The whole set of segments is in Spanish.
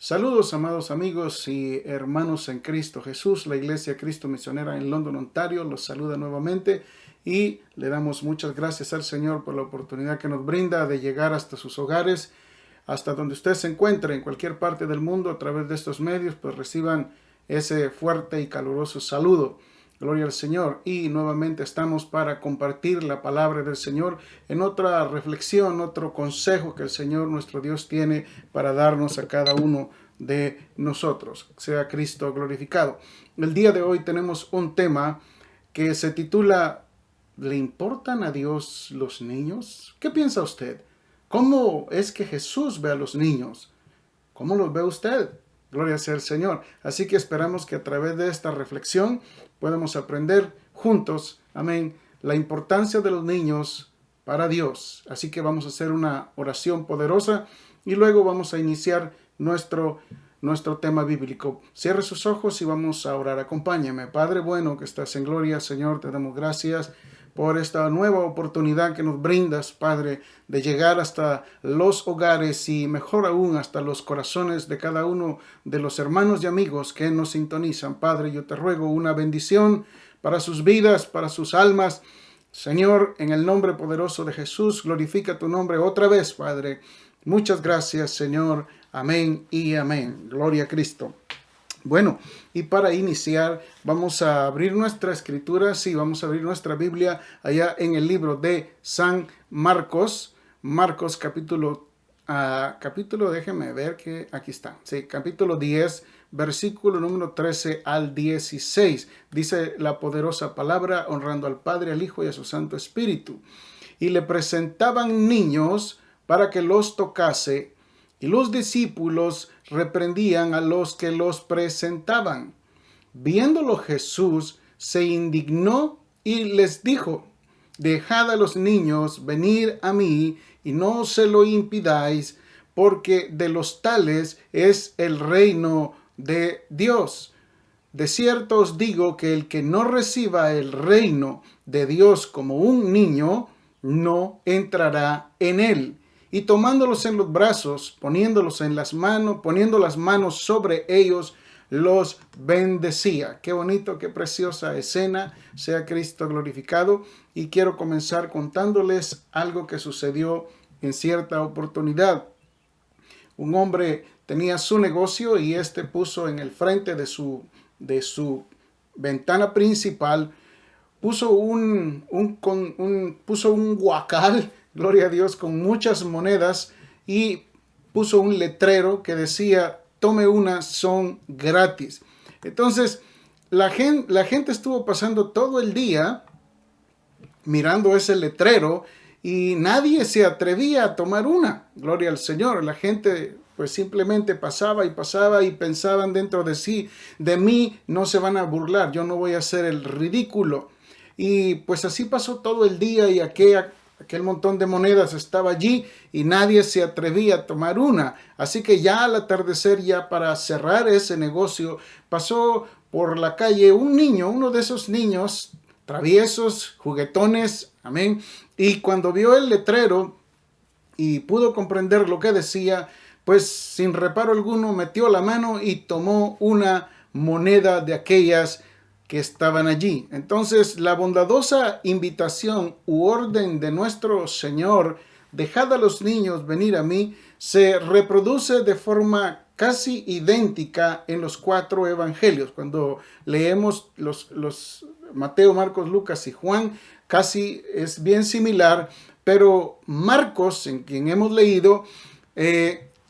Saludos, amados amigos y hermanos en Cristo Jesús. La Iglesia Cristo Misionera en London, Ontario, los saluda nuevamente y le damos muchas gracias al Señor por la oportunidad que nos brinda de llegar hasta sus hogares, hasta donde usted se encuentre, en cualquier parte del mundo, a través de estos medios, pues reciban ese fuerte y caluroso saludo. Gloria al Señor. Y nuevamente estamos para compartir la palabra del Señor en otra reflexión, otro consejo que el Señor nuestro Dios tiene para darnos a cada uno de nosotros. Sea Cristo glorificado. El día de hoy tenemos un tema que se titula ¿Le importan a Dios los niños? ¿Qué piensa usted? ¿Cómo es que Jesús ve a los niños? ¿Cómo los ve usted? Gloria sea al Señor. Así que esperamos que a través de esta reflexión podamos aprender juntos, amén, la importancia de los niños para Dios. Así que vamos a hacer una oración poderosa y luego vamos a iniciar nuestro tema bíblico. Cierre sus ojos y vamos a orar. Acompáñeme. Padre bueno que estás en gloria, Señor, te damos gracias por esta nueva oportunidad que nos brindas, Padre, de llegar hasta los hogares y mejor aún hasta los corazones de cada uno de los hermanos y amigos que nos sintonizan. Padre, yo te ruego una bendición para sus vidas, para sus almas. Señor, en el nombre poderoso de Jesús, glorifica tu nombre otra vez, Padre. Muchas gracias, Señor. Amén y amén. Gloria a Cristo. Bueno, y para iniciar vamos a abrir nuestra escritura, sí, vamos a abrir nuestra Biblia allá en el libro de San Marcos, Marcos capítulo, déjeme ver que aquí está, sí, capítulo 10, versículo número 13 al 16, dice la poderosa palabra, honrando al Padre, al Hijo y a su Santo Espíritu, y le presentaban niños para que los tocase, y los discípulos reprendían a los que los presentaban. Viéndolo Jesús se indignó y les dijo: Dejad a los niños venir a mí y no se lo impidáis, porque de los tales es el reino de Dios. De cierto os digo que el que no reciba el reino de Dios como un niño, no entrará en él. Y tomándolos en los brazos, poniendo las manos sobre ellos, los bendecía. Qué bonito, qué preciosa escena. Sea Cristo glorificado. Y quiero comenzar contándoles algo que sucedió en cierta oportunidad. Un hombre tenía su negocio y puso en el frente de su ventana principal, puso un huacal, gloria a Dios, con muchas monedas, y puso un letrero que decía: tome una, son gratis. Entonces la gente estuvo pasando todo el día mirando ese letrero y nadie se atrevía a tomar una. Gloria al Señor. La gente pues simplemente pasaba y pensaban dentro de sí: de mí no se van a burlar, yo no voy a hacer el ridículo. Y pues así pasó todo el día y aquel montón de monedas estaba allí y nadie se atrevía a tomar una. Así que ya al atardecer, ya para cerrar ese negocio, pasó por la calle un niño, uno de esos niños traviesos, juguetones, amén. Y cuando vio el letrero y pudo comprender lo que decía, pues sin reparo alguno metió la mano y tomó una moneda de aquellas que estaban allí. Entonces la bondadosa invitación u orden de nuestro Señor: dejad a los niños venir a mí, se reproduce de forma casi idéntica en los 4 evangelios. Cuando leemos los Mateo, Marcos, Lucas y Juan, casi es bien similar, pero Marcos, en quien hemos leído,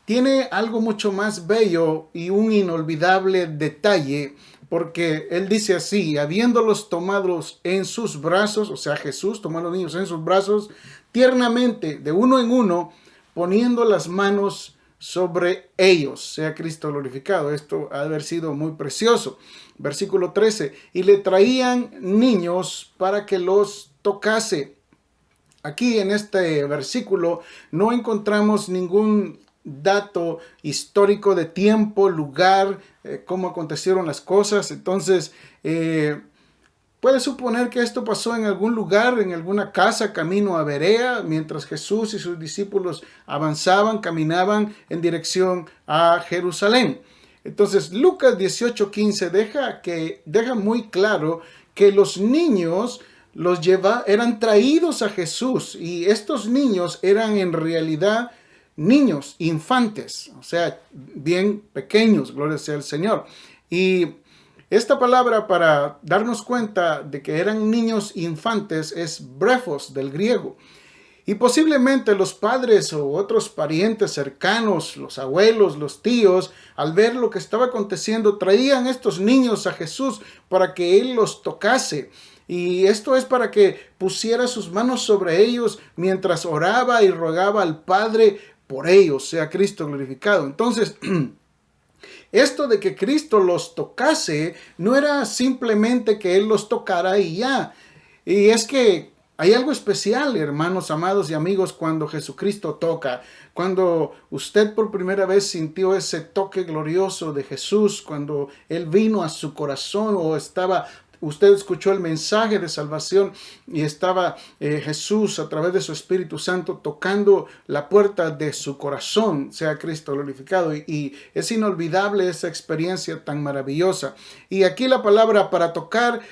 tiene algo mucho más bello y un inolvidable detalle, porque él dice así: habiéndolos tomados en sus brazos, o sea, Jesús tomó a los niños en sus brazos, tiernamente, de uno en uno, poniendo las manos sobre ellos. Sea Cristo glorificado. Esto ha de haber sido muy precioso. Versículo 13. Y le traían niños para que los tocase. Aquí en este versículo no encontramos ningún dato histórico de tiempo, lugar, cómo acontecieron las cosas. Entonces, Puede suponer que esto pasó en algún lugar, en alguna casa, camino a Berea, mientras Jesús y sus discípulos avanzaban, caminaban en dirección a Jerusalén. Entonces, Lucas 18:15 deja muy claro que los niños eran traídos a Jesús, y estos niños eran en realidad niños, infantes, o sea, bien pequeños, gloria sea al Señor. Y esta palabra, para darnos cuenta de que eran niños infantes, es brefos del griego. Y posiblemente los padres o otros parientes cercanos, los abuelos, los tíos, al ver lo que estaba aconteciendo, traían estos niños a Jesús para que Él los tocase. Y esto es para que pusiera sus manos sobre ellos mientras oraba y rogaba al Padre por ellos, sea Cristo glorificado. Entonces, esto de que Cristo los tocase no era simplemente que Él los tocara y ya. Y es que hay algo especial, hermanos, amados y amigos, cuando Jesucristo toca. Cuando usted por primera vez sintió ese toque glorioso de Jesús, cuando Él vino a su corazón, o usted escuchó el mensaje de salvación y estaba Jesús a través de su Espíritu Santo tocando la puerta de su corazón, sea Cristo glorificado. Y es inolvidable esa experiencia tan maravillosa. Y aquí la palabra para tocar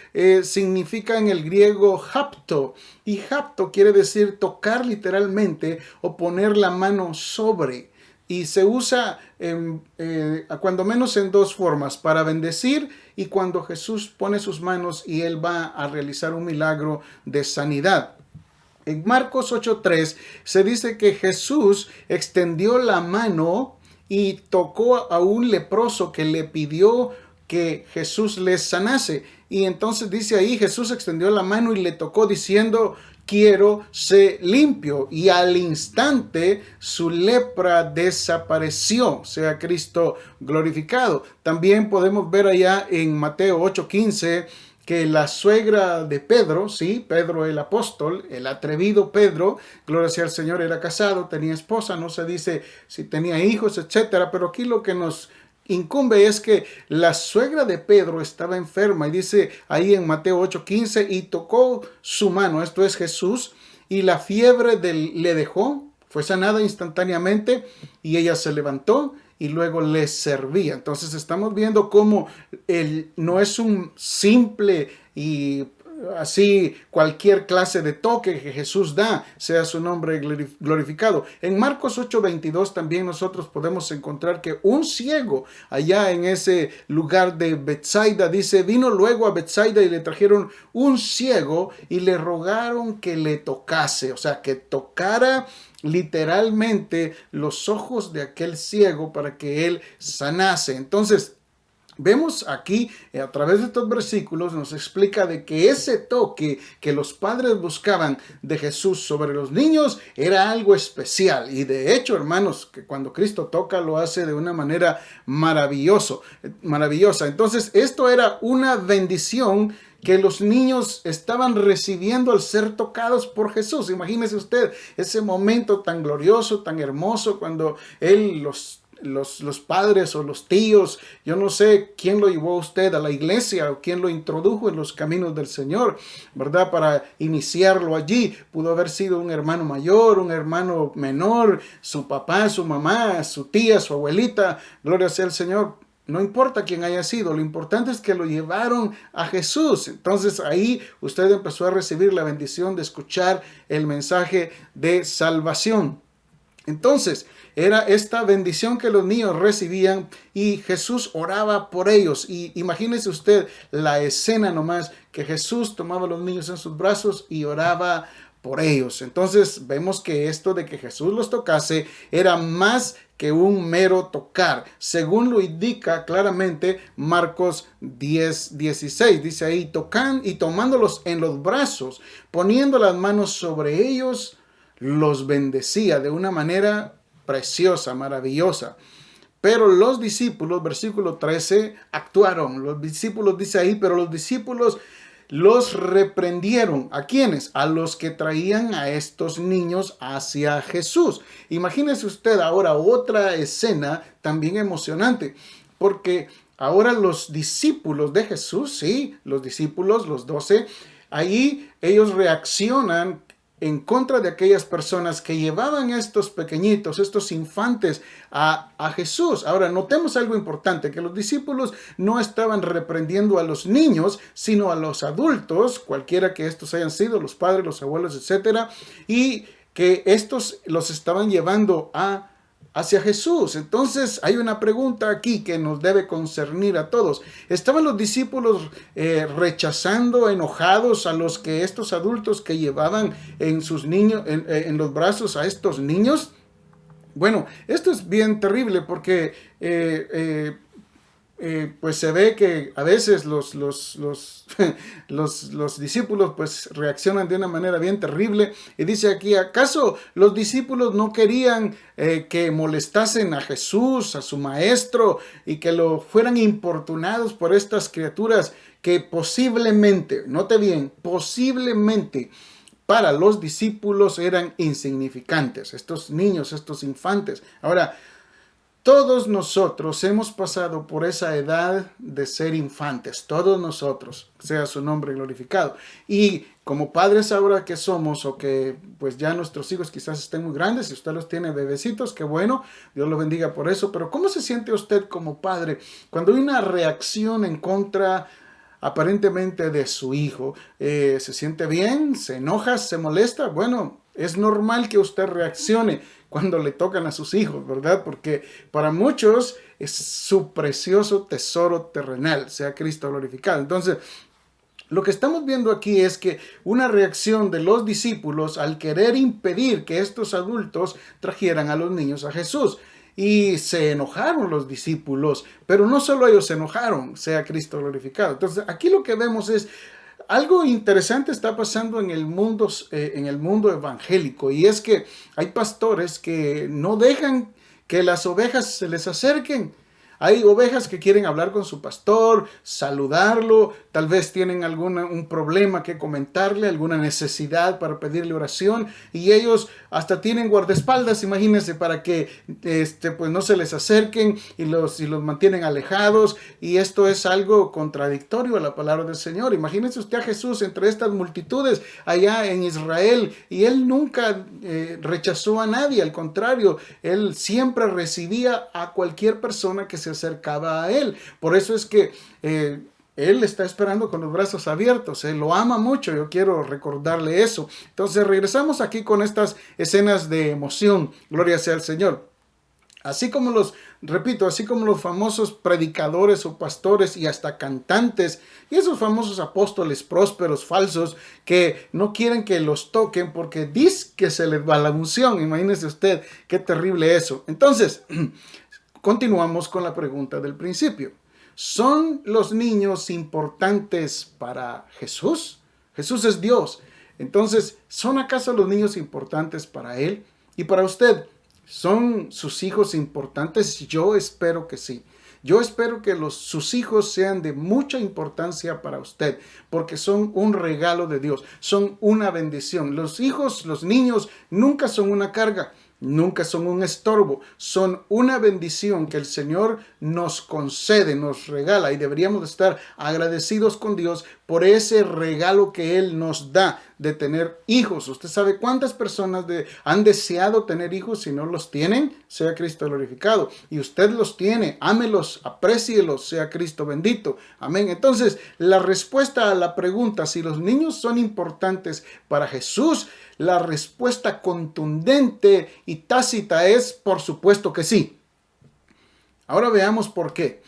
significa en el griego hapto. Y hapto quiere decir tocar literalmente o poner la mano sobre. Y se usa cuando menos en dos formas: para bendecir, y cuando Jesús pone sus manos y Él va a realizar un milagro de sanidad. En Marcos 8:3 se dice que Jesús extendió la mano y tocó a un leproso que le pidió que Jesús le sanase. Y entonces dice ahí, Jesús extendió la mano y le tocó diciendo: quiero ser limpio. Y al instante su lepra desapareció, sea Cristo glorificado. También podemos ver allá en Mateo 8:15 que la suegra de Pedro, sí, Pedro el apóstol, el atrevido Pedro, gloria sea al Señor, era casado, tenía esposa, no se dice si tenía hijos, etcétera, pero aquí lo que nos incumbe es que la suegra de Pedro estaba enferma, y dice ahí en Mateo 8:15, y tocó su mano, esto es Jesús, y la fiebre le dejó, fue sanada instantáneamente, y ella se levantó y luego les servía. Entonces estamos viendo cómo no es un simple y así cualquier clase de toque que Jesús da, sea su nombre glorificado. En Marcos 8:22 también nosotros podemos encontrar que un ciego allá en ese lugar de Betsaida, dice, vino luego a Betsaida y le trajeron un ciego y le rogaron que le tocase, o sea, que tocara literalmente los ojos de aquel ciego para que él sanase. Entonces, vemos aquí, a través de estos versículos, nos explica de que ese toque que los padres buscaban de Jesús sobre los niños era algo especial. Y de hecho, hermanos, que cuando Cristo toca lo hace de una manera maravillosa. Entonces, esto era una bendición que los niños estaban recibiendo al ser tocados por Jesús. Imagínese usted ese momento tan glorioso, tan hermoso, cuando Él los padres o los tíos, yo no sé quién lo llevó a usted a la iglesia o quién lo introdujo en los caminos del Señor, ¿verdad? Para iniciarlo allí. Pudo haber sido un hermano mayor, un hermano menor, su papá, su mamá, su tía, su abuelita, gloria sea al Señor. No importa quién haya sido, lo importante es que lo llevaron a Jesús. Entonces ahí usted empezó a recibir la bendición de escuchar el mensaje de salvación. Entonces, era esta bendición que los niños recibían y Jesús oraba por ellos. Y imagínese usted la escena nomás, que Jesús tomaba a los niños en sus brazos y oraba por ellos. Entonces vemos que esto de que Jesús los tocase era más que un mero tocar, según lo indica claramente Marcos 10:16. Dice ahí, tocan y tomándolos en los brazos, poniendo las manos sobre ellos, los bendecía de una manera preciosa, maravillosa. Pero los discípulos, versículo 13, actuaron. Los discípulos, dice ahí, pero los discípulos los reprendieron. ¿A quiénes? A los que traían a estos niños hacia Jesús. Imagínese usted ahora otra escena también emocionante. porque ahora los discípulos de Jesús, sí, los discípulos, los 12, ahí ellos reaccionan en contra de aquellas personas que llevaban estos pequeñitos, estos infantes a Jesús. Ahora, notemos algo importante, que los discípulos no estaban reprendiendo a los niños, sino a los adultos, cualquiera que estos hayan sido, los padres, los abuelos, etcétera, y que estos los estaban llevando hacia Jesús. Entonces hay una pregunta aquí que nos debe concernir a todos. ¿Estaban los discípulos rechazando, enojados a los que estos adultos que llevaban en sus niños, en los brazos a estos niños? Bueno, esto es bien terrible porque pues se ve que a veces los discípulos pues reaccionan de una manera bien terrible, y dice aquí: ¿acaso los discípulos no querían que molestasen a Jesús, a su maestro, y que lo fueran importunados por estas criaturas que posiblemente, note bien, posiblemente para los discípulos eran insignificantes, estos niños, estos infantes? Ahora, todos nosotros hemos pasado por esa edad de ser infantes, todos nosotros, sea su nombre glorificado. Y como padres ahora que somos, o que pues ya nuestros hijos quizás estén muy grandes, si usted los tiene bebecitos, qué bueno, Dios los bendiga por eso. Pero ¿cómo se siente usted como padre cuando hay una reacción en contra aparentemente de su hijo? ¿Se siente bien? ¿Se enoja? ¿Se molesta? Bueno, es normal que usted reaccione cuando le tocan a sus hijos, ¿verdad? Porque para muchos es su precioso tesoro terrenal, sea Cristo glorificado. Entonces, lo que estamos viendo aquí es que una reacción de los discípulos al querer impedir que estos adultos trajeran a los niños a Jesús. Y se enojaron los discípulos, pero no solo ellos se enojaron, sea Cristo glorificado. Entonces, aquí lo que vemos es algo interesante está pasando en el mundo evangélico, y es que hay pastores que no dejan que las ovejas se les acerquen. Hay ovejas que quieren hablar con su pastor, saludarlo, tal vez tienen un problema que comentarle, alguna necesidad para pedirle oración, y ellos hasta tienen guardaespaldas, imagínense, para que pues no se les acerquen, y los mantienen alejados. Y esto es algo contradictorio a la palabra del Señor. Imagínense usted a Jesús entre estas multitudes allá en Israel, y él nunca rechazó a nadie, al contrario, él siempre recibía a cualquier persona que se acercaba a él. Por eso es que él está esperando con los brazos abiertos. Él lo ama mucho. Yo quiero recordarle eso. Entonces regresamos aquí con estas escenas de emoción. Gloria sea al Señor. Así como así como los famosos predicadores o pastores y hasta cantantes, y esos famosos apóstoles prósperos falsos que no quieren que los toquen porque dice que se les va la unción. Imagínese usted qué terrible eso. Entonces, continuamos con la pregunta del principio. ¿Son los niños importantes para Jesús? Jesús es Dios. Entonces, ¿son acaso los niños importantes para Él? Y para usted, ¿son sus hijos importantes? Yo espero que sí. Yo espero que sus hijos sean de mucha importancia para usted, porque son un regalo de Dios, son una bendición. Los hijos, los niños, nunca son una carga. Nunca son un estorbo, son una bendición que el Señor nos concede, nos regala, y deberíamos estar agradecidos con Dios por ese regalo que Él nos da de tener hijos. Usted sabe cuántas personas han deseado tener hijos y no los tienen, sea Cristo glorificado, y usted los tiene, ámelos, aprécielos, sea Cristo bendito, amén. Entonces, la respuesta a la pregunta si los niños son importantes para Jesús, la respuesta contundente y tácita es por supuesto que sí. Ahora veamos por qué.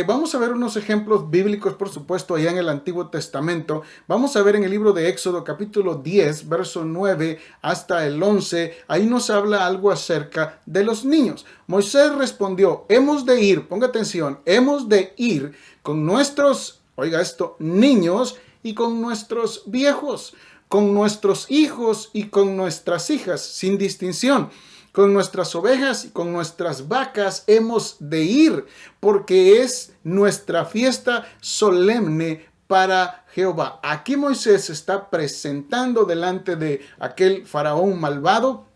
Vamos a ver unos ejemplos bíblicos, por supuesto, allá en el Antiguo Testamento. Vamos a ver en el libro de Éxodo, capítulo 10, verso 9 hasta el 11. Ahí nos habla algo acerca de los niños. Moisés respondió: hemos de ir, ponga atención, hemos de ir con nuestros, oiga esto, niños y con nuestros viejos, con nuestros hijos y con nuestras hijas, sin distinción. Con nuestras ovejas y con nuestras vacas hemos de ir, porque es nuestra fiesta solemne para Jehová. Aquí Moisés se está presentando delante de aquel faraón malvado,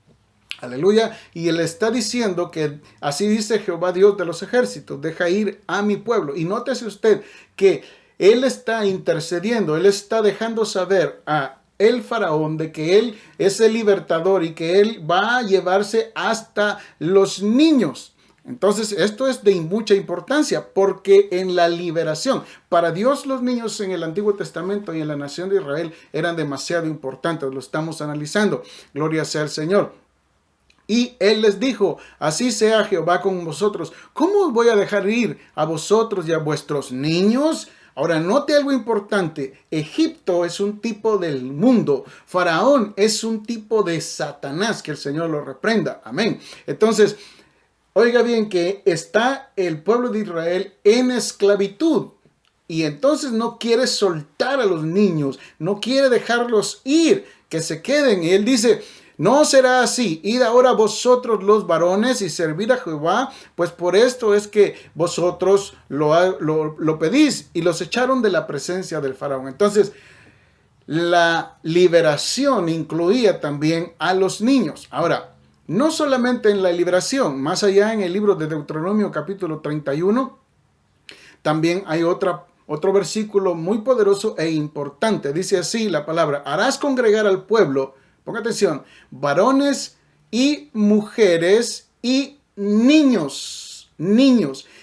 Aleluya. Y él está diciendo que así dice Jehová Dios de los ejércitos, deja ir a mi pueblo. Y nótese usted que él está intercediendo, él está dejando saber a el faraón de que él es el libertador y que él va a llevarse hasta los niños. Entonces, esto es de mucha importancia porque en la liberación, para Dios los niños en el Antiguo Testamento y en la nación de Israel eran demasiado importantes. Lo estamos analizando. Gloria sea al Señor. Y él les dijo, así sea Jehová con vosotros. ¿Cómo os voy a dejar ir a vosotros y a vuestros niños? Ahora, note algo importante. Egipto es un tipo del mundo. Faraón es un tipo de Satanás. Que el Señor lo reprenda. Amén. Entonces, oiga bien que está el pueblo de Israel en esclavitud. Y entonces no quiere soltar a los niños. No quiere dejarlos ir, que se queden. Y él dice, no será así. Id ahora vosotros los varones y servid a Jehová, pues por esto es que vosotros lo pedís. Y los echaron de la presencia del faraón. Entonces, la liberación incluía también a los niños. Ahora, no solamente en la liberación, más allá en el libro de Deuteronomio capítulo 31, también hay otro versículo muy poderoso e importante. Dice así la palabra, harás congregar al pueblo, ponga atención, varones y mujeres y niños,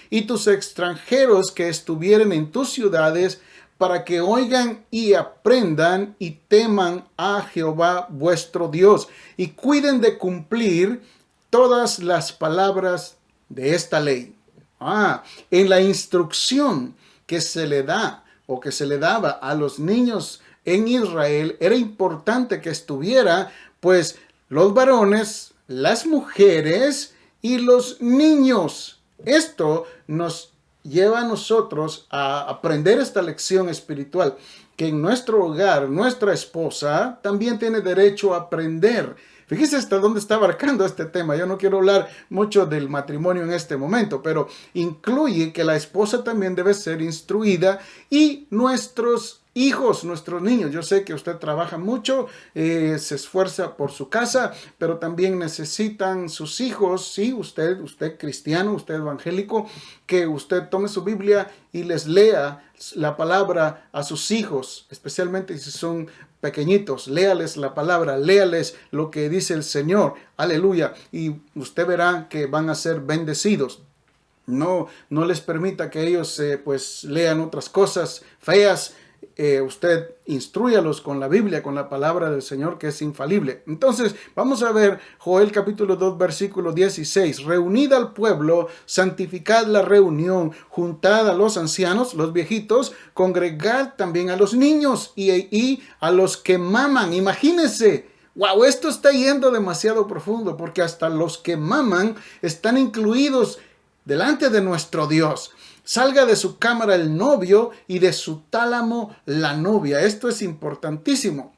y tus extranjeros que estuvieren en tus ciudades, para que oigan y aprendan y teman a Jehová vuestro Dios, y cuiden de cumplir todas las palabras de esta ley. En la instrucción que se le da o que se le daba a los niños en Israel, era importante que estuviera, pues, los varones, las mujeres y los niños. Esto nos lleva a nosotros a aprender esta lección espiritual, que en nuestro hogar, nuestra esposa también tiene derecho a aprender. Fíjese hasta dónde está abarcando este tema. Yo no quiero hablar mucho del matrimonio en este momento, pero incluye que la esposa también debe ser instruida y nuestros hijos, nuestros niños. Yo sé que usted trabaja mucho, se esfuerza por su casa, pero también necesitan sus hijos, sí, usted cristiano, usted evangélico, que usted tome su Biblia y les lea la palabra a sus hijos, especialmente si son pequeñitos. Léales la palabra, léales lo que dice el Señor, aleluya, y usted verá que van a ser bendecidos. No les permita que ellos pues lean otras cosas feas. Usted instrúyalos con la Biblia, con la palabra del Señor, que es infalible. Entonces, vamos a ver Joel capítulo 2, versículo 16. Reunid al pueblo, santificad la reunión, juntad a los ancianos, los viejitos, congregad también a los niños y a los que maman. Imagínense. Wow, esto está yendo demasiado profundo, porque hasta los que maman están incluidos delante de nuestro Dios. Salga de su cámara el novio y de su tálamo la novia. Esto es importantísimo.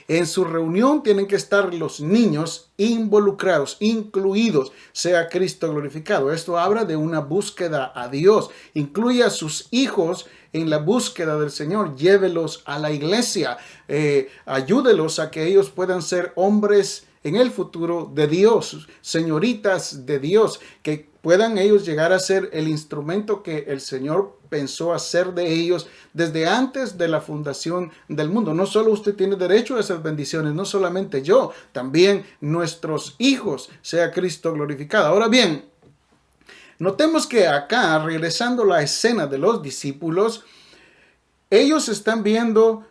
En su reunión tienen que estar los niños involucrados, incluidos, sea Cristo glorificado. Esto habla de una búsqueda a Dios. Incluye a sus hijos en la búsqueda del Señor. Llévelos a la iglesia. Ayúdelos a que ellos puedan ser hombres en el futuro de Dios, señoritas de Dios, que puedan ellos llegar a ser el instrumento que el Señor pensó hacer de ellos desde antes de la fundación del mundo. No solo usted tiene derecho a esas bendiciones, no solamente yo, también nuestros hijos, sea Cristo glorificado. Ahora bien, notemos que acá, regresando a la escena de los discípulos, ellos están viendo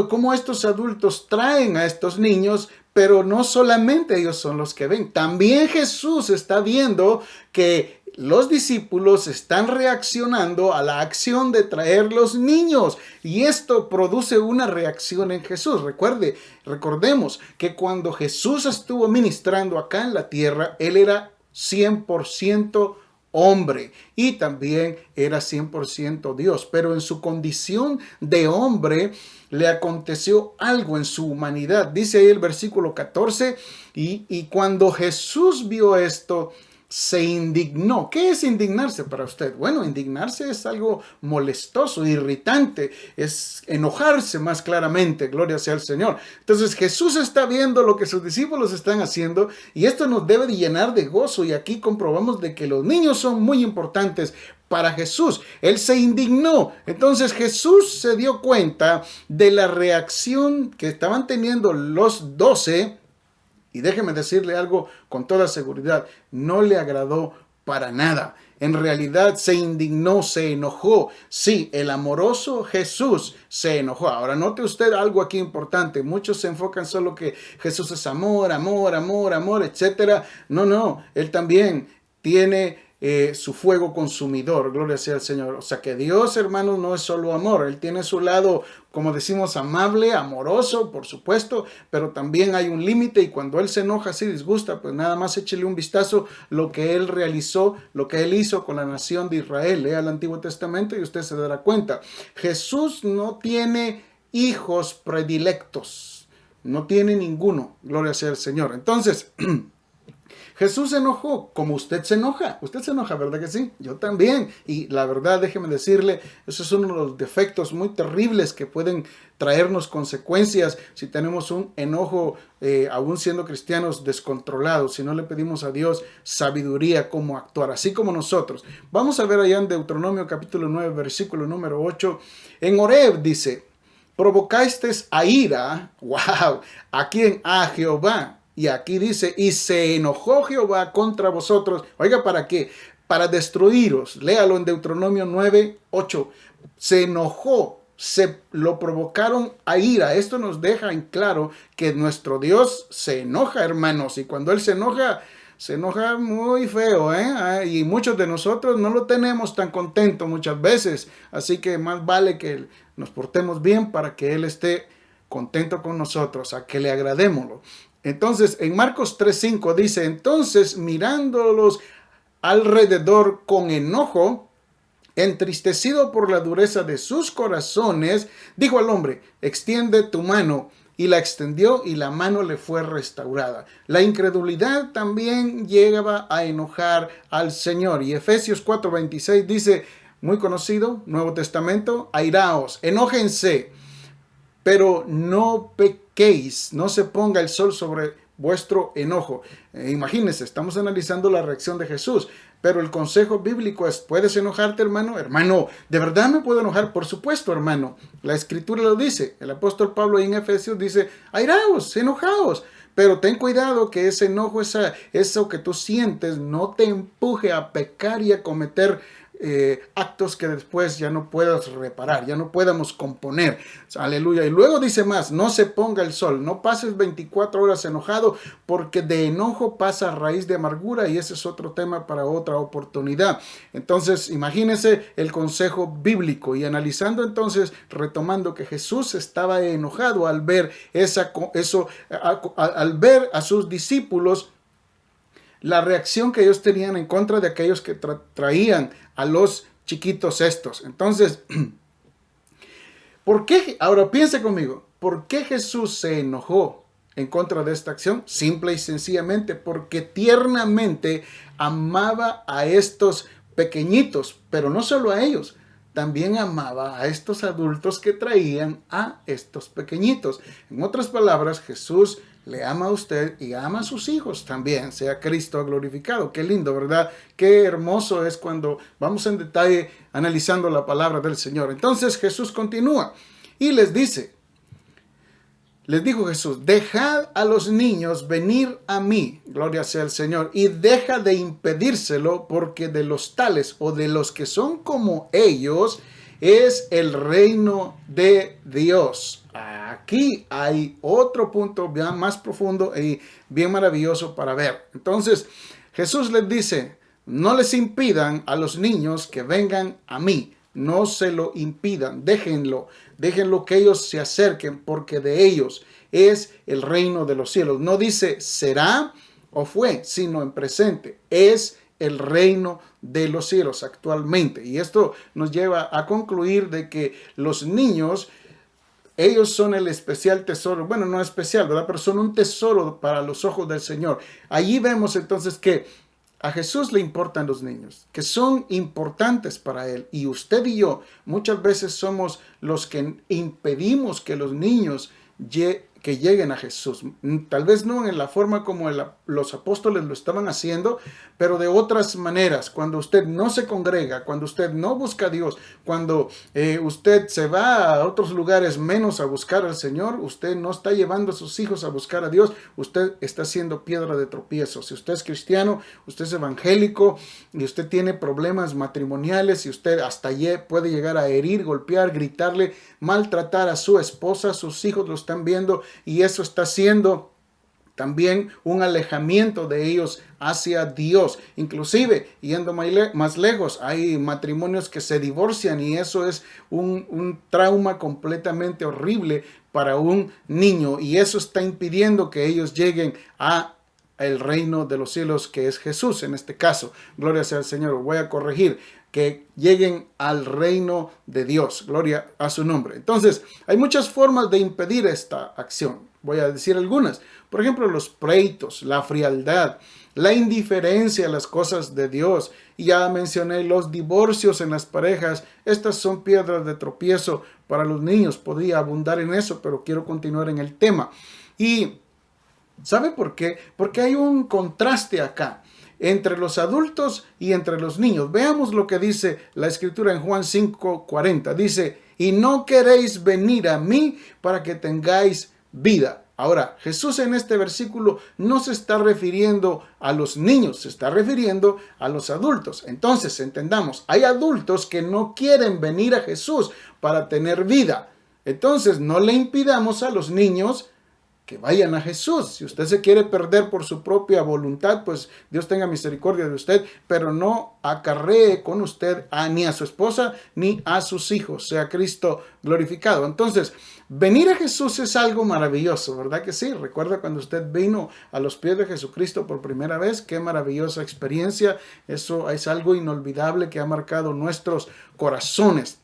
cómo estos adultos traen a estos niños, pero no solamente ellos son los que ven. También Jesús está viendo que los discípulos están reaccionando a la acción de traer los niños. Y esto produce una reacción en Jesús. Recordemos que cuando Jesús estuvo ministrando acá en la tierra, Él era 100% hombre y también era 100% Dios, pero en su condición de hombre le aconteció algo en su humanidad. Dice ahí el versículo 14, y cuando Jesús vio esto, se indignó. ¿Qué es indignarse para usted? Bueno, indignarse es algo molestoso, irritante, es enojarse más claramente, gloria sea al Señor. Entonces Jesús está viendo lo que sus discípulos están haciendo y esto nos debe de llenar de gozo, y aquí comprobamos de que los niños son muy importantes para Jesús. Él se indignó. Entonces Jesús se dio cuenta de la reacción que estaban teniendo los 12. Y déjeme decirle algo con toda seguridad, no le agradó para nada. En realidad se indignó, se enojó. Sí, el amoroso Jesús se enojó. Ahora note usted algo aquí importante. Muchos se enfocan solo que Jesús es amor, amor, amor, amor, etc. No, Él también tiene su fuego consumidor, gloria sea al Señor. O sea que Dios, hermanos, no es solo amor. Él tiene su lado, como decimos, amable, amoroso, por supuesto, pero también hay un límite, y cuando Él se enoja, se disgusta, pues nada más échele un vistazo lo que Él realizó, lo que Él hizo con la nación de Israel. Lea el Antiguo Testamento y usted se dará cuenta. Jesús no tiene hijos predilectos, no tiene ninguno, gloria sea al Señor. Entonces, Jesús se enojó como usted se enoja. Usted se enoja, ¿verdad que sí? Yo también. Y la verdad, déjeme decirle, eso es uno de los defectos muy terribles que pueden traernos consecuencias si tenemos un enojo, aún siendo cristianos, descontrolado. Si no le pedimos a Dios sabiduría cómo actuar, así como nosotros. Vamos a ver allá en Deuteronomio capítulo 9, versículo número 8. En Horeb dice, provocasteis a ira, wow, ¿a quién? A Jehová. Y aquí dice, y se enojó Jehová contra vosotros. Oiga, ¿para qué? Para destruiros. Léalo en Deuteronomio 9, 8. Se enojó, se lo provocaron a ira. Esto nos deja en claro que nuestro Dios se enoja, hermanos. Y cuando Él se enoja muy feo, y muchos de nosotros no lo tenemos tan contento muchas veces. Así que más vale que nos portemos bien para que Él esté contento con nosotros, a que le agradémoslo. Entonces, en Marcos 3:5 dice, entonces mirándolos alrededor con enojo, entristecido por la dureza de sus corazones, dijo al hombre, extiende tu mano. Y la extendió y la mano le fue restaurada. La incredulidad también llegaba a enojar al Señor. Y Efesios 4:26 dice, muy conocido, Nuevo Testamento, airaos, enójense, pero no pequéis, no se ponga el sol sobre vuestro enojo. Imagínense, estamos analizando la reacción de Jesús, pero el consejo bíblico es, ¿puedes enojarte, hermano? Hermano, ¿de verdad me puedo enojar? Por supuesto, hermano. La Escritura lo dice. El apóstol Pablo en Efesios dice, airaos, enojaos. Pero ten cuidado que ese enojo, eso que tú sientes, no te empuje a pecar y a cometer actos que después ya no puedas reparar, ya no podamos componer. Aleluya. Y luego dice más, no se ponga el sol, no pases 24 horas enojado, porque de enojo pasa raíz de amargura, y ese es otro tema para otra oportunidad. Entonces, imagínense el consejo bíblico, y analizando entonces, retomando que Jesús estaba enojado al ver al ver a sus discípulos, la reacción que ellos tenían en contra de aquellos que traían a los chiquitos estos. Entonces, ¿por qué? Ahora piense conmigo, ¿por qué Jesús se enojó en contra de esta acción? Simple y sencillamente porque tiernamente amaba a estos pequeñitos, pero no solo a ellos, también amaba a estos adultos que traían a estos pequeñitos. En otras palabras, Jesús le ama a usted y ama a sus hijos también, sea Cristo glorificado. Qué lindo, ¿verdad? Qué hermoso es cuando vamos en detalle analizando la palabra del Señor. Entonces Jesús continúa y les dijo Jesús, dejad a los niños venir a mí, gloria sea al Señor, y deja de impedírselo, porque de los tales o de los que son como ellos es el reino de Dios. Aquí hay otro punto bien más profundo y bien maravilloso para ver. Entonces Jesús les dice, no les impidan a los niños que vengan a mí. No se lo impidan, déjenlo que ellos se acerquen, porque de ellos es el reino de los cielos. No dice será o fue, sino en presente. Es el reino de los cielos actualmente. Y esto nos lleva a concluir de que los niños, ellos son el especial tesoro. Bueno, no especial, ¿verdad? Pero son un tesoro para los ojos del Señor. Allí vemos entonces que a Jesús le importan los niños, que son importantes para Él. Y usted y yo muchas veces somos los que impedimos que los niños que lleguen a Jesús. Tal vez no en la forma como los apóstoles lo estaban haciendo, pero de otras maneras. Cuando usted no se congrega, cuando usted no busca a Dios, cuando usted se va a otros lugares menos a buscar al Señor, usted no está llevando a sus hijos a buscar a Dios, usted está siendo piedra de tropiezo. Si usted es cristiano, usted es evangélico y usted tiene problemas matrimoniales y usted hasta puede llegar a herir, golpear, gritarle, maltratar a su esposa, sus hijos lo están viendo y eso está haciendo también un alejamiento de ellos hacia Dios. Inclusive, yendo más lejos, hay matrimonios que se divorcian y eso es un trauma completamente horrible para un niño y eso está impidiendo que ellos lleguen a el reino de los cielos, que es Jesús en este caso. Gloria sea al Señor. Voy a corregir, que lleguen al reino de Dios. Gloria a su nombre. Entonces, hay muchas formas de impedir esta acción. Voy a decir algunas. Por ejemplo, los pleitos, la frialdad, la indiferencia a las cosas de Dios. Y ya mencioné los divorcios en las parejas. Estas son piedras de tropiezo para los niños. Podría abundar en eso, pero quiero continuar en el tema. Y ¿sabe por qué? Porque hay un contraste acá entre los adultos y entre los niños. Veamos lo que dice la Escritura en Juan 5:40. Dice, y no queréis venir a mí para que tengáis vida. Ahora, Jesús en este versículo no se está refiriendo a los niños, se está refiriendo a los adultos. Entonces, entendamos, hay adultos que no quieren venir a Jesús para tener vida. Entonces, no le impidamos a los niños que vayan a Jesús. Si usted se quiere perder por su propia voluntad, pues Dios tenga misericordia de usted, pero no acarree con usted ni a su esposa ni a sus hijos. Sea Cristo glorificado. Entonces, venir a Jesús es algo maravilloso, ¿verdad que sí? Recuerda cuando usted vino a los pies de Jesucristo por primera vez, qué maravillosa experiencia. Eso es algo inolvidable que ha marcado nuestros corazones.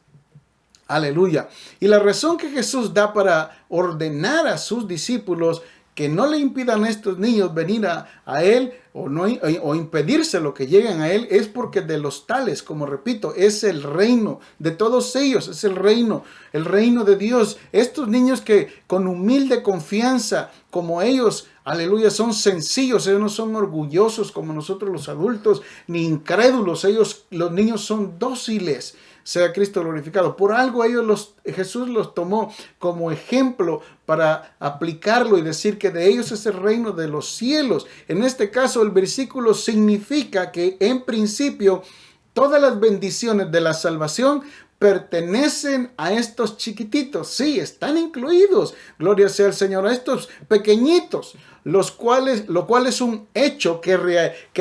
Aleluya. Y la razón que Jesús da para ordenar a sus discípulos que no le impidan a estos niños venir a Él o impedírselo que lleguen a Él es porque de los tales, como repito, es el reino de todos ellos, es el reino de Dios. Estos niños que con humilde confianza, como ellos, aleluya, son sencillos, ellos no son orgullosos como nosotros los adultos, ni incrédulos, los niños son dóciles. Sea Cristo glorificado. Por algo Jesús los tomó como ejemplo para aplicarlo y decir que de ellos es el reino de los cielos. En este caso, el versículo significa que en principio todas las bendiciones de la salvación pertenecen a estos chiquititos. Sí, están incluidos. Gloria sea al Señor. A estos pequeñitos, lo cual es un hecho que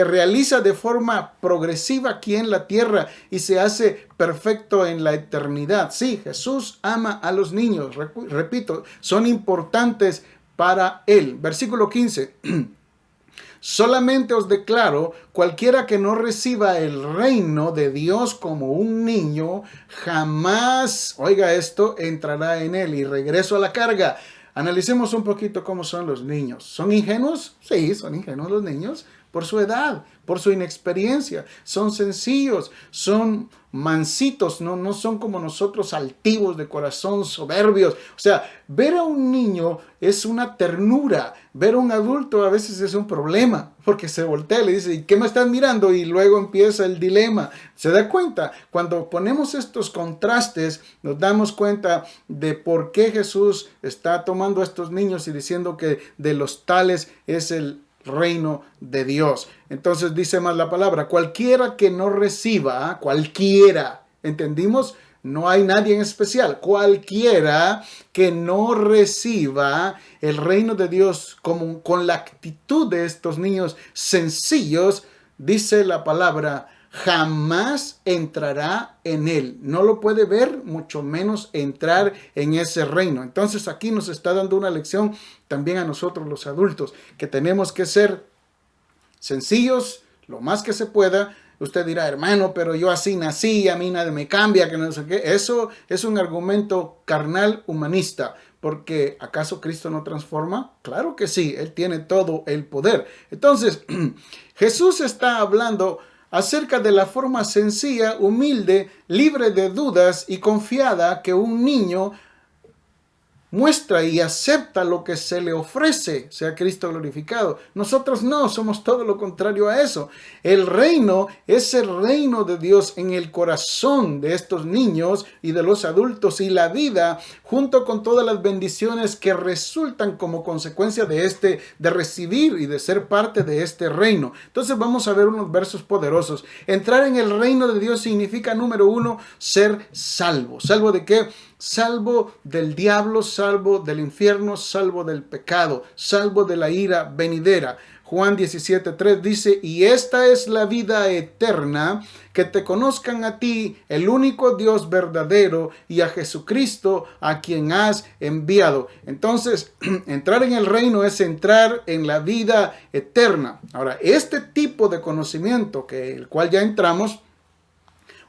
realiza de forma progresiva aquí en la tierra y se hace perfecto en la eternidad. Sí, Jesús ama a los niños. Repito, son importantes para Él. Versículo 15. Solamente os declaro, cualquiera que no reciba el reino de Dios como un niño, jamás, oiga esto, entrará en él. Y regreso a la carga. Analicemos un poquito cómo son los niños. ¿Son ingenuos? Sí, son ingenuos los niños por su edad, por su inexperiencia. Son sencillos, son mansitos, no son como nosotros altivos de corazón, soberbios. O sea, ver a un niño es una ternura. Ver a un adulto a veces es un problema, porque se voltea y le dice, ¿y qué me estás mirando? Y luego empieza el dilema. ¿Se da cuenta? Cuando ponemos estos contrastes, nos damos cuenta de por qué Jesús está tomando a estos niños y diciendo que de los tales es el reino de Dios. Entonces dice más la palabra, cualquiera que no reciba, cualquiera, ¿entendimos? No hay nadie en especial. Cualquiera que no reciba el reino de Dios con la actitud de estos niños sencillos, dice la palabra, jamás entrará en él. No lo puede ver, mucho menos entrar en ese reino. Entonces aquí nos está dando una lección también a nosotros los adultos, que tenemos que ser sencillos lo más que se pueda. Usted dirá, hermano, pero yo así nací, a mí nadie me cambia, que no sé qué. Eso es un argumento carnal humanista, porque ¿acaso Cristo no transforma? Claro que sí, Él tiene todo el poder. Entonces, Jesús está hablando acerca de la forma sencilla, humilde, libre de dudas y confiada que un niño muestra y acepta lo que se le ofrece, sea Cristo glorificado. Nosotros no, somos todo lo contrario a eso. El reino es el reino de Dios en el corazón de estos niños y de los adultos, y la vida, junto con todas las bendiciones que resultan como consecuencia de recibir y de ser parte de este reino. Entonces vamos a ver unos versos poderosos. Entrar en el reino de Dios significa, número uno, ser salvo. ¿Salvo de qué? Salvo del diablo, salvo del infierno, salvo del pecado, salvo de la ira venidera. Juan 17:3 dice, y esta es la vida eterna, que te conozcan a ti, el único Dios verdadero, y a Jesucristo, a quien has enviado. Entonces, entrar en el reino es entrar en la vida eterna. Ahora, este tipo de conocimiento, el cual ya entramos,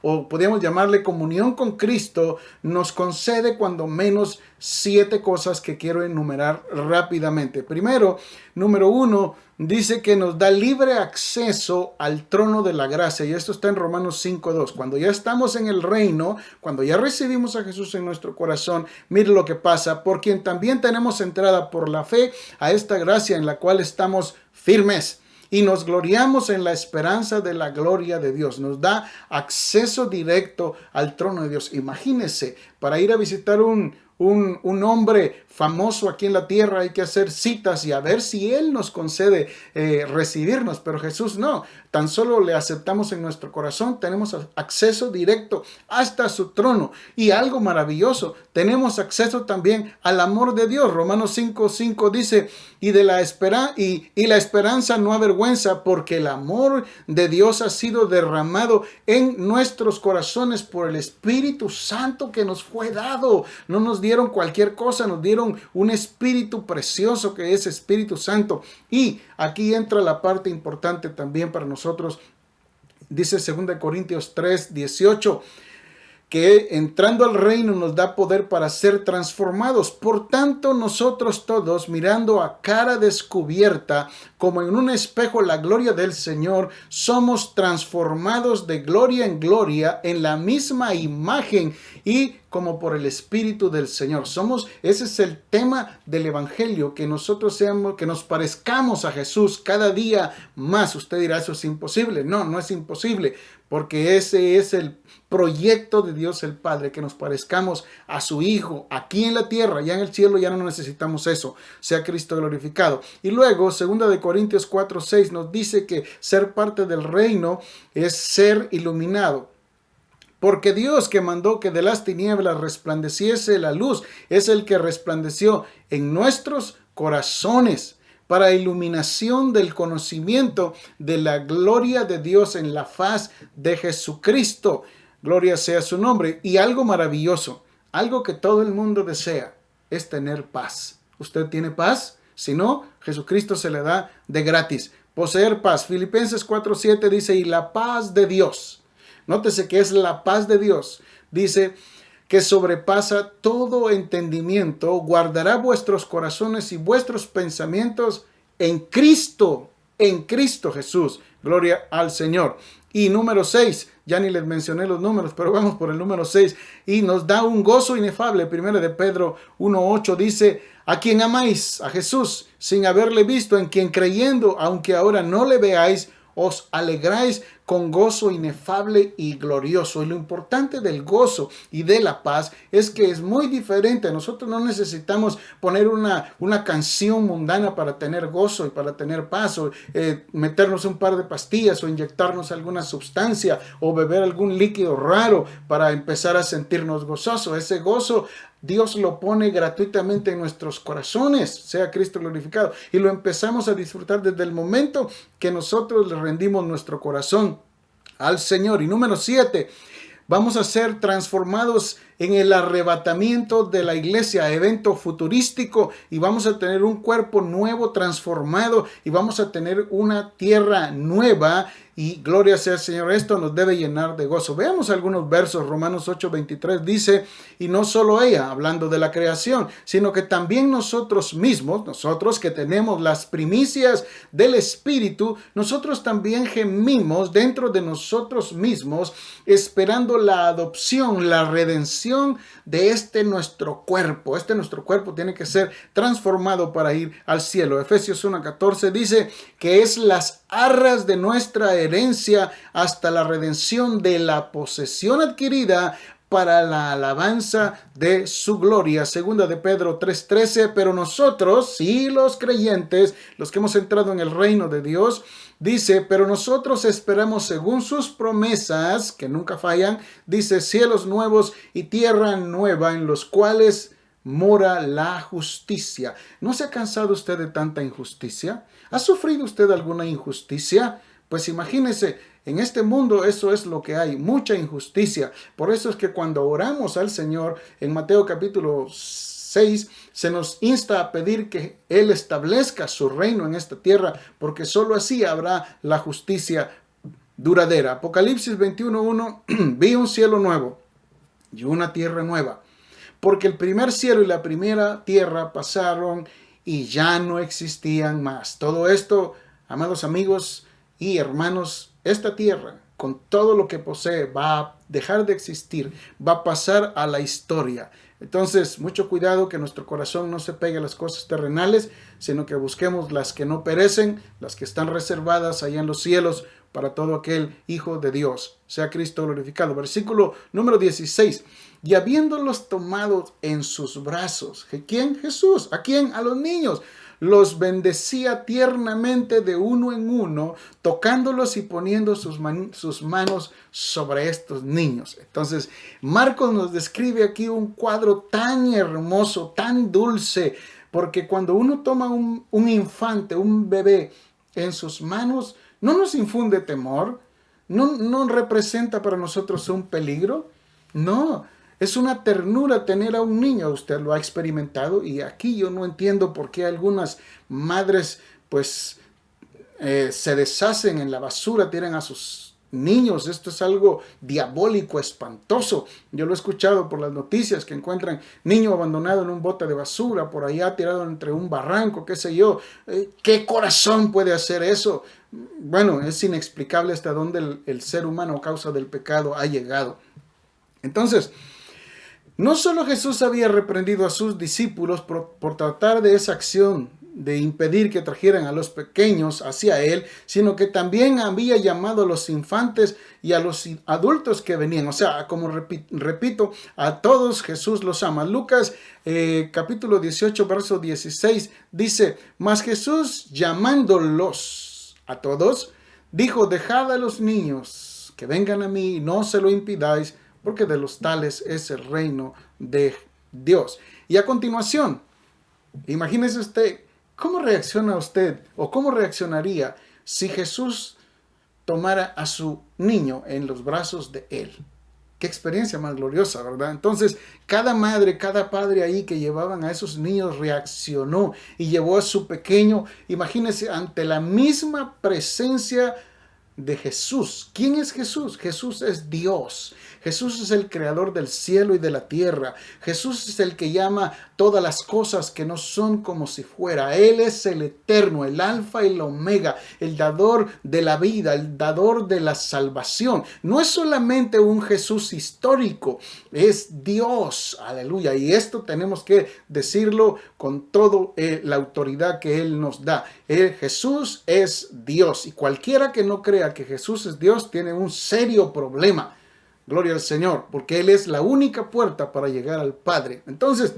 o podríamos llamarle comunión con Cristo, nos concede cuando menos 7 cosas que quiero enumerar rápidamente. Primero, número 1, dice que nos da libre acceso al trono de la gracia, y esto está en Romanos 5:2. Cuando ya estamos en el reino, cuando ya recibimos a Jesús en nuestro corazón, mire lo que pasa, por quien también tenemos entrada por la fe a esta gracia en la cual estamos firmes. Y nos gloriamos en la esperanza de la gloria de Dios. Nos da acceso directo al trono de Dios. Imagínese, para ir a visitar un hombre famoso aquí en la tierra hay que hacer citas y a ver si Él nos concede recibirnos, pero Jesús no. Tan solo le aceptamos en nuestro corazón, tenemos acceso directo hasta su trono. Y algo maravilloso, tenemos acceso también al amor de Dios. Romanos 5:5 dice, y la esperanza no avergüenza, porque el amor de Dios ha sido derramado en nuestros corazones por el Espíritu Santo que nos fue dado. No nos dieron cualquier cosa, nos dieron un espíritu precioso que es Espíritu Santo. Y aquí entra la parte importante también para nosotros. Dice 2 Corintios 3:18 que entrando al reino nos da poder para ser transformados. Por tanto, nosotros todos, mirando a cara descubierta, como en un espejo la gloria del Señor, somos transformados de gloria en gloria en la misma imagen y como por el Espíritu del Señor. Ese es el tema del Evangelio, que nosotros que nos parezcamos a Jesús cada día más. Usted dirá, eso es imposible. No, no es imposible, porque ese es el proyecto de Dios el Padre, que nos parezcamos a su Hijo aquí en la tierra. Ya en el cielo ya no necesitamos eso, sea Cristo glorificado. Y luego 2 Corintios 4:6 nos dice que ser parte del reino es ser iluminado. Porque Dios, que mandó que de las tinieblas resplandeciese la luz, es el que resplandeció en nuestros corazones para iluminación del conocimiento de la gloria de Dios en la faz de Jesucristo. Gloria sea su nombre. Y algo maravilloso, algo que todo el mundo desea, es tener paz. ¿Usted tiene paz? Si no, Jesucristo se le da de gratis. Poseer paz. Filipenses 4:7 dice, y la paz de Dios. Nótese que es la paz de Dios. Dice que sobrepasa todo entendimiento, guardará vuestros corazones y vuestros pensamientos en Cristo Jesús. Gloria al Señor. Y número 6, ya ni les mencioné los números, pero vamos por el número 6. Y nos da un gozo inefable. 1 de Pedro 1:8 dice, a quien amáis, a Jesús, sin haberle visto, en quien creyendo, aunque ahora no le veáis, os alegráis con gozo inefable y glorioso. Y lo importante del gozo y de la paz es que es muy diferente. Nosotros no necesitamos poner una canción mundana para tener gozo y para tener paz, o meternos un par de pastillas o inyectarnos alguna sustancia o beber algún líquido raro para empezar a sentirnos gozosos. Ese gozo Dios lo pone gratuitamente en nuestros corazones, sea Cristo glorificado, y lo empezamos a disfrutar desde el momento que nosotros le rendimos nuestro corazón al Señor. Y número 7, vamos a ser transformados en el arrebatamiento de la iglesia, evento futurístico, y vamos a tener un cuerpo nuevo, transformado, y vamos a tener una tierra nueva Y gloria sea el Señor, esto nos debe llenar de gozo. Veamos algunos versos. Romanos 8:23 dice, y no solo ella, hablando de la creación, sino que también nosotros mismos, nosotros que tenemos las primicias del Espíritu, nosotros también gemimos dentro de nosotros mismos, esperando la adopción, la redención de nuestro cuerpo. Nuestro cuerpo tiene que ser transformado para ir al cielo. Efesios 1:14 dice que es las arras de nuestra herencia hasta la redención de la posesión adquirida para la alabanza de su gloria. Segunda de Pedro 3:13, pero nosotros, sí, los creyentes, los que hemos entrado en el reino de Dios, dice, pero nosotros esperamos según sus promesas, que nunca fallan, dice, cielos nuevos y tierra nueva en los cuales mora la justicia. ¿No se ha cansado usted de tanta injusticia? ¿Ha sufrido usted alguna injusticia? Pues imagínese, en este mundo eso es lo que hay, mucha injusticia. Por eso es que cuando oramos al Señor, en Mateo capítulo 6, se nos insta a pedir que Él establezca su reino en esta tierra, porque solo así habrá la justicia duradera. Apocalipsis 21:1, vi un cielo nuevo y una tierra nueva, porque el primer cielo y la primera tierra pasaron y ya no existían más. Todo esto, amados amigos y hermanos, esta tierra, con todo lo que posee, va a dejar de existir, va a pasar a la historia. Entonces, mucho cuidado que nuestro corazón no se pegue a las cosas terrenales, sino que busquemos las que no perecen, las que están reservadas allá en los cielos para todo aquel hijo de Dios. Sea Cristo glorificado. Versículo número 16. Y habiéndolos tomado en sus brazos. ¿Quién? Jesús. ¿A quién? A los niños. Los bendecía tiernamente de uno en uno, tocándolos y poniendo sus manos sobre estos niños. Entonces, Marcos nos describe aquí un cuadro tan hermoso, tan dulce, porque cuando uno toma un infante, un bebé en sus manos, no nos infunde temor, no representa para nosotros un peligro, no. Es una ternura tener a un niño, usted lo ha experimentado, y aquí yo no entiendo por qué algunas madres pues se deshacen en la basura, tiran a sus niños. Esto es algo diabólico, espantoso. Yo lo he escuchado por las noticias que encuentran niño abandonado en un bote de basura, por allá tirado entre un barranco, qué sé yo. ¿Qué corazón puede hacer eso? Bueno, es inexplicable hasta dónde el ser humano a causa del pecado ha llegado. Entonces, no solo Jesús había reprendido a sus discípulos por tratar de esa acción de impedir que trajeran a los pequeños hacia él, sino que también había llamado a los infantes y a los adultos que venían. O sea, como repito, a todos Jesús los ama. Lucas capítulo 18, verso 16 dice, mas Jesús llamándolos a todos, dijo, dejad a los niños que vengan a mí, no se lo impidáis, porque de los tales es el reino de Dios. Y a continuación, imagínese usted, ¿cómo reacciona usted o cómo reaccionaría si Jesús tomara a su niño en los brazos de él? Qué experiencia más gloriosa, ¿verdad? Entonces, cada madre, cada padre ahí que llevaban a esos niños reaccionó y llevó a su pequeño, imagínese, ante la misma presencia de Jesús. ¿Quién es Jesús? Jesús es Dios. Jesús es el creador del cielo y de la tierra. Jesús es el que llama todas las cosas que no son como si fuera. Él es el eterno, el alfa y el omega, el dador de la vida, el dador de la salvación. No es solamente un Jesús histórico, es Dios. Aleluya. Y esto tenemos que decirlo con toda la autoridad que Él nos da. Jesús es Dios. Y cualquiera que no crea que Jesús es Dios tiene un serio problema. Gloria al Señor, porque Él es la única puerta para llegar al Padre. Entonces,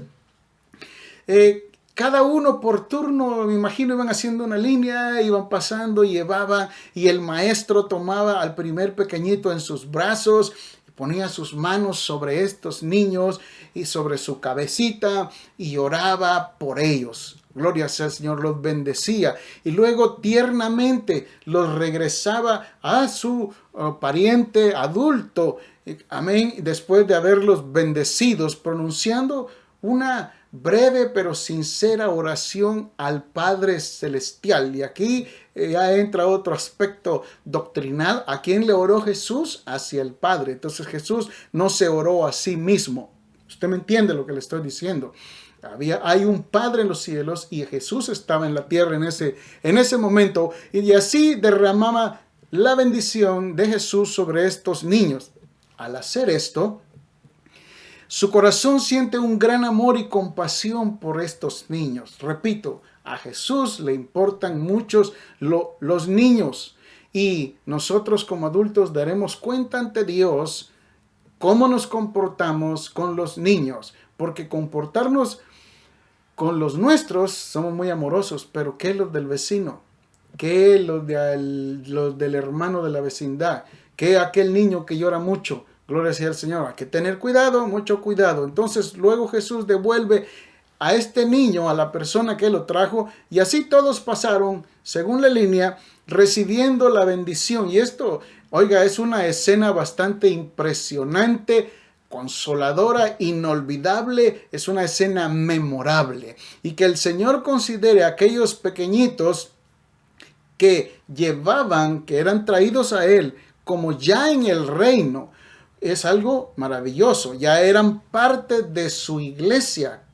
cada uno por turno, me imagino, iban haciendo una línea, iban pasando, llevaban, y el maestro tomaba al primer pequeñito en sus brazos, y ponía sus manos sobre estos niños y sobre su cabecita, y oraba por ellos. Gloria sea al Señor, los bendecía y luego tiernamente los regresaba a su pariente adulto. Amén. Después de haberlos bendecidos, pronunciando una breve pero sincera oración al Padre Celestial. Y aquí ya entra otro aspecto doctrinal. ¿A quién le oró Jesús? Hacia el Padre. Entonces Jesús no se oró a sí mismo. Usted me entiende lo que le estoy diciendo. Hay un Padre en los cielos y Jesús estaba en la tierra en ese momento, y así derramaba la bendición de Jesús sobre estos niños. Al hacer esto, su corazón siente un gran amor y compasión por estos niños. Repito, a Jesús le importan muchos los niños, y nosotros como adultos daremos cuenta ante Dios cómo nos comportamos con los niños, porque comportarnos con los nuestros somos muy amorosos, pero ¿qué los del vecino? ¿Qué los del hermano de la vecindad? ¿Qué aquel niño que llora mucho? Gloria sea al Señor. Hay que tener cuidado, mucho cuidado. Entonces luego Jesús devuelve a este niño, a la persona que lo trajo, y así todos pasaron, según la línea, recibiendo la bendición. Y esto, oiga, es una escena bastante impresionante, consoladora, inolvidable. Es una escena memorable. Y que el Señor considere a aquellos pequeñitos que que eran traídos a Él como ya en el reino, es algo maravilloso. Ya eran parte de su iglesia.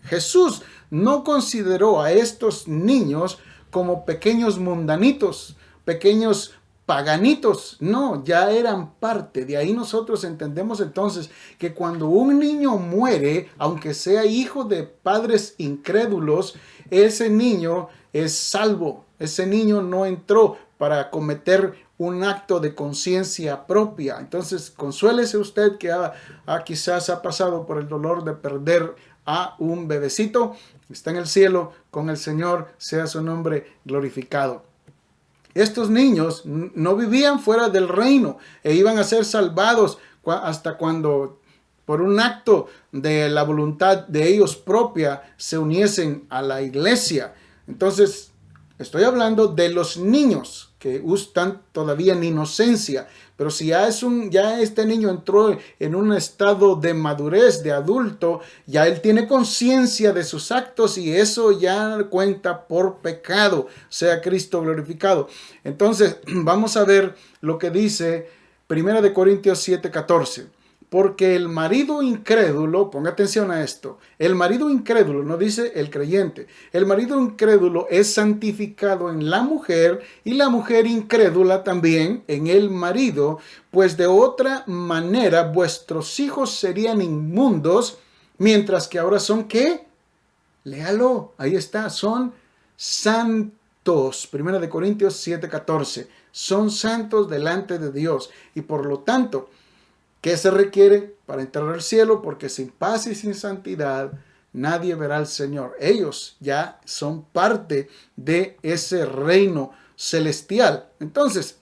Jesús no consideró a estos niños como pequeños mundanitos, pequeños paganitos. No, ya eran parte. De ahí nosotros entendemos entonces que cuando un niño muere, aunque sea hijo de padres incrédulos, ese niño es salvo. Ese niño no entró para cometer un acto de conciencia propia. Entonces, consuélese usted que quizás ha pasado por el dolor de perder a un bebecito. Está en el cielo con el Señor, sea su nombre glorificado. Estos niños no vivían fuera del reino e iban a ser salvados hasta cuando, por un acto de la voluntad de ellos propia, se uniesen a la iglesia. Entonces, estoy hablando de los niños que están todavía en inocencia, pero si ya este niño entró en un estado de madurez, de adulto, ya él tiene conciencia de sus actos y eso ya cuenta por pecado, sea Cristo glorificado. Entonces, vamos a ver lo que dice 1 Corintios 7:14. Porque el marido incrédulo, ponga atención a esto, el marido incrédulo, no dice el creyente, el marido incrédulo es santificado en la mujer y la mujer incrédula también en el marido, pues de otra manera vuestros hijos serían inmundos, mientras que ahora son ¿qué? Léalo, ahí está, son santos. 1 Corintios 7:14, son santos delante de Dios y por lo tanto, ¿qué se requiere para entrar al cielo? Porque sin paz y sin santidad nadie verá al Señor. Ellos ya son parte de ese reino celestial. Entonces,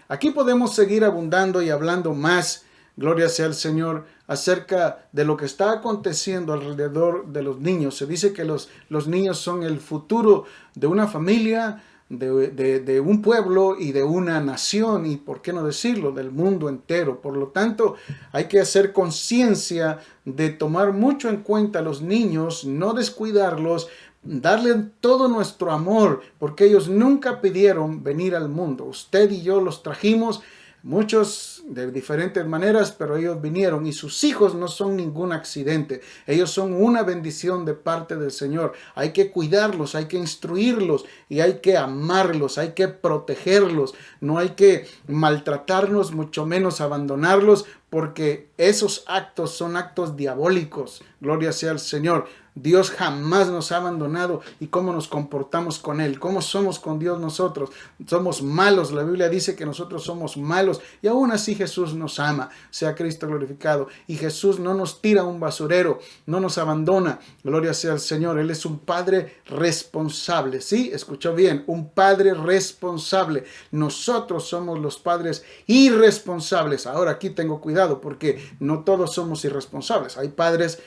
aquí podemos seguir abundando y hablando más, gloria sea al Señor, acerca de lo que está aconteciendo alrededor de los niños. Se dice que los niños son el futuro de una familia, de un pueblo y de una nación, y por qué no decirlo, del mundo entero. Por lo tanto, hay que hacer conciencia de tomar mucho en cuenta a los niños, no descuidarlos, darle todo nuestro amor, porque ellos nunca pidieron venir al mundo. Usted y yo los trajimos, muchos de diferentes maneras, pero ellos vinieron y sus hijos no son ningún accidente. Ellos son una bendición de parte del Señor. Hay que cuidarlos, hay que instruirlos y hay que amarlos, hay que protegerlos. No hay que maltratarnos, mucho menos abandonarlos, porque esos actos son actos diabólicos. Gloria sea al Señor. Dios jamás nos ha abandonado. ¿Y cómo nos comportamos con Él? ¿Cómo somos con Dios nosotros? Somos malos. La Biblia dice que nosotros somos malos y aún así Jesús nos ama. Sea Cristo glorificado. Y Jesús no nos tira a un basurero, no nos abandona. Gloria sea al Señor. Él es un Padre responsable. ¿Sí? Escuchó bien. Un Padre responsable. Nosotros somos los padres irresponsables. Ahora aquí tengo cuidado porque no todos somos irresponsables. Hay padres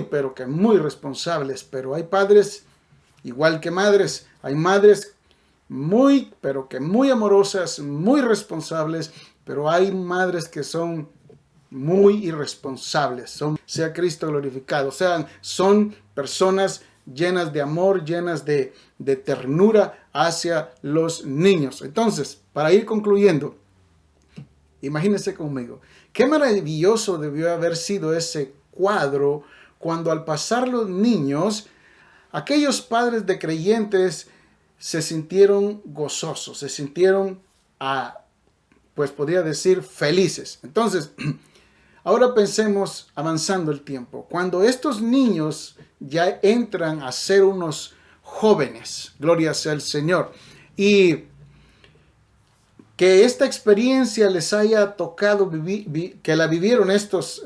pero que muy responsables, pero hay padres igual que madres. Hay madres pero que muy amorosas, muy responsables, pero hay madres que son muy irresponsables. Sea Cristo glorificado. Son personas llenas de amor, llenas de ternura hacia los niños. Entonces, para ir concluyendo, imagínense conmigo, qué maravilloso debió haber sido ese cuadro cuando al pasar los niños, aquellos padres de creyentes se sintieron gozosos, se sintieron, pues podría decir, felices. Entonces, ahora pensemos avanzando el tiempo. Cuando estos niños ya entran a ser unos jóvenes, gloria sea el Señor, y que esta experiencia les haya tocado vivir, que la vivieron estos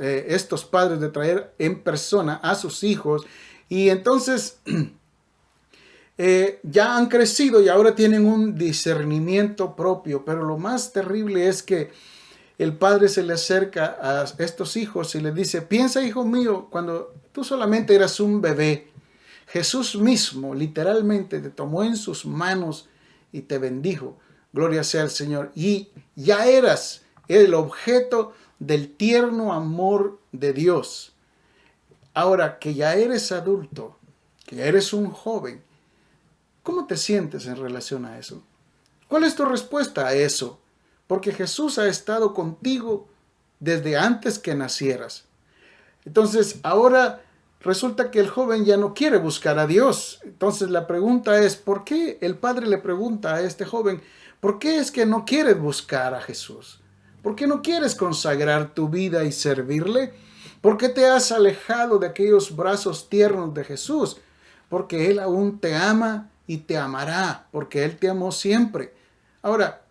padres de traer en persona a sus hijos, y entonces ya han crecido y ahora tienen un discernimiento propio. Pero lo más terrible es que el padre se le acerca a estos hijos y le dice: piensa, hijo mío, cuando tú solamente eras un bebé, Jesús mismo literalmente te tomó en sus manos y te bendijo. Gloria sea al Señor. Y ya eras el objeto del tierno amor de Dios. Ahora que ya eres adulto, que ya eres un joven, ¿cómo te sientes en relación a eso? ¿Cuál es tu respuesta a eso? Porque Jesús ha estado contigo desde antes que nacieras. Entonces, ahora resulta que el joven ya no quiere buscar a Dios. Entonces, la pregunta es, ¿por qué el padre le pregunta a este joven, ¿por qué es que no quieres buscar a Jesús? ¿Por qué no quieres consagrar tu vida y servirle? ¿Por qué te has alejado de aquellos brazos tiernos de Jesús? Porque Él aún te ama y te amará, porque Él te amó siempre. Ahora,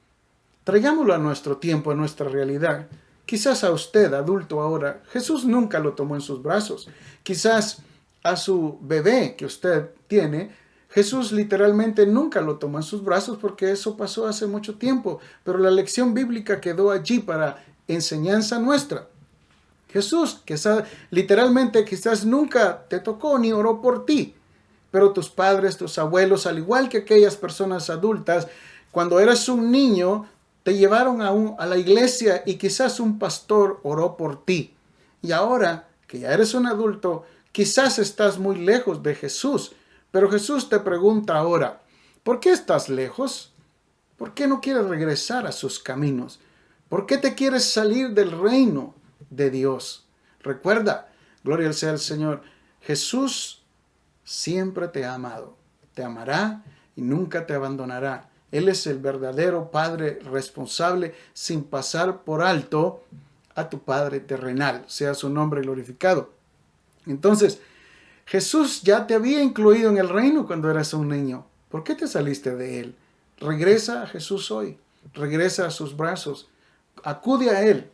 traigámoslo a nuestro tiempo, a nuestra realidad. Quizás a usted, adulto ahora, Jesús nunca lo tomó en sus brazos. Quizás a su bebé que usted tiene, Jesús literalmente nunca lo tomó en sus brazos, porque eso pasó hace mucho tiempo. Pero la lección bíblica quedó allí para enseñanza nuestra. Jesús, literalmente quizás nunca te tocó ni oró por ti. Pero tus padres, tus abuelos, al igual que aquellas personas adultas, cuando eras un niño, te llevaron a la iglesia y quizás un pastor oró por ti. Y ahora que ya eres un adulto, quizás estás muy lejos de Jesús. Pero Jesús te pregunta ahora, ¿por qué estás lejos? ¿Por qué no quieres regresar a sus caminos? ¿Por qué te quieres salir del reino de Dios? Recuerda, gloria sea al Señor, Jesús siempre te ha amado, te amará y nunca te abandonará. Él es el verdadero Padre responsable, sin pasar por alto a tu Padre terrenal, sea su nombre glorificado. Entonces, Jesús ya te había incluido en el reino cuando eras un niño. ¿Por qué te saliste de Él? Regresa a Jesús hoy, regresa a sus brazos, acude a Él.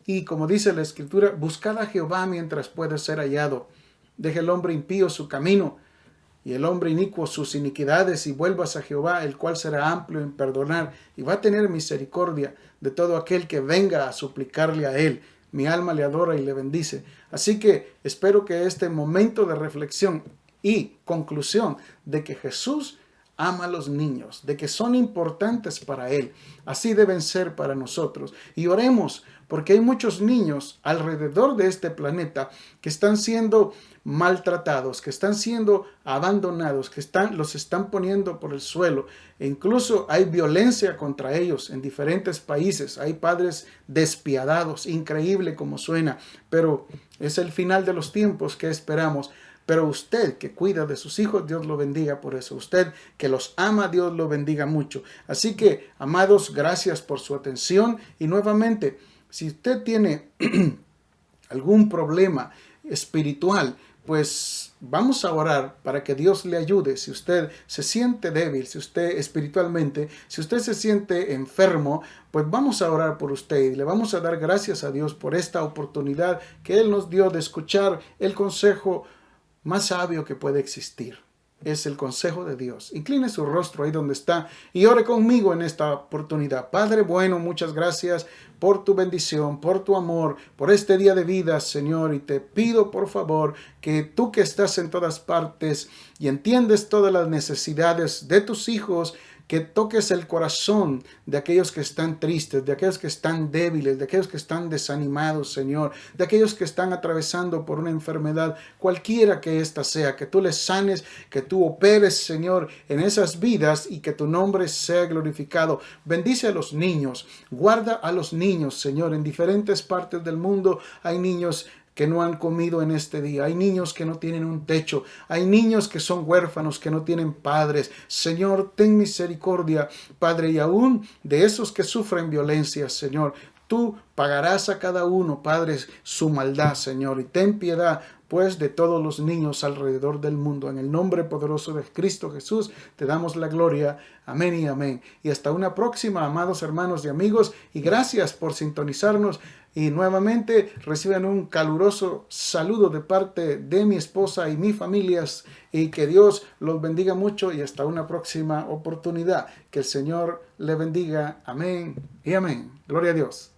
Y como dice la Escritura, buscad a Jehová mientras pueda ser hallado. Deje el hombre impío su camino y el hombre inicuo sus iniquidades, y vuelvas a Jehová, el cual será amplio en perdonar y va a tener misericordia de todo aquel que venga a suplicarle a Él. Mi alma le adora y le bendice. Así que espero que este momento de reflexión y conclusión de que Jesús ama a los niños, de que son importantes para Él, así deben ser para nosotros. Y oremos, porque hay muchos niños alrededor de este planeta que están siendo maltratados, que están siendo abandonados, que los están poniendo por el suelo. E incluso hay violencia contra ellos en diferentes países. Hay padres despiadados, increíble como suena, pero es el final de los tiempos que esperamos. Pero usted que cuida de sus hijos, Dios lo bendiga por eso. Usted que los ama, Dios lo bendiga mucho. Así que, amados, gracias por su atención. Y nuevamente, si usted tiene algún problema espiritual, pues vamos a orar para que Dios le ayude. Si usted se siente débil, si usted espiritualmente, si usted se siente enfermo, pues vamos a orar por usted y le vamos a dar gracias a Dios por esta oportunidad que Él nos dio de escuchar el consejo más sabio que puede existir. Es el consejo de Dios. Incline su rostro ahí donde está y ore conmigo en esta oportunidad. Padre bueno, muchas gracias por tu bendición, por tu amor, por este día de vida, Señor. Y te pido, por favor, que tú que estás en todas partes y entiendes todas las necesidades de tus hijos, que toques el corazón de aquellos que están tristes, de aquellos que están débiles, de aquellos que están desanimados, Señor, de aquellos que están atravesando por una enfermedad, cualquiera que ésta sea, que tú les sanes, que tú operes, Señor, en esas vidas y que tu nombre sea glorificado. Bendice a los niños, guarda a los niños, Señor, en diferentes partes del mundo hay niños que no han comido en este día. Hay niños que no tienen un techo. Hay niños que son huérfanos, que no tienen padres. Señor, ten misericordia, Padre, y aún de esos que sufren violencia, Señor. Tú pagarás a cada uno, Padre, su maldad, Señor, y ten piedad, pues, de todos los niños alrededor del mundo. En el nombre poderoso de Cristo Jesús, te damos la gloria. Amén y amén. Y hasta una próxima, amados hermanos y amigos, y gracias por sintonizarnos. Y nuevamente reciban un caluroso saludo de parte de mi esposa y mi familia, y que Dios los bendiga mucho y hasta una próxima oportunidad. Que el Señor le bendiga. Amén y amén. Gloria a Dios.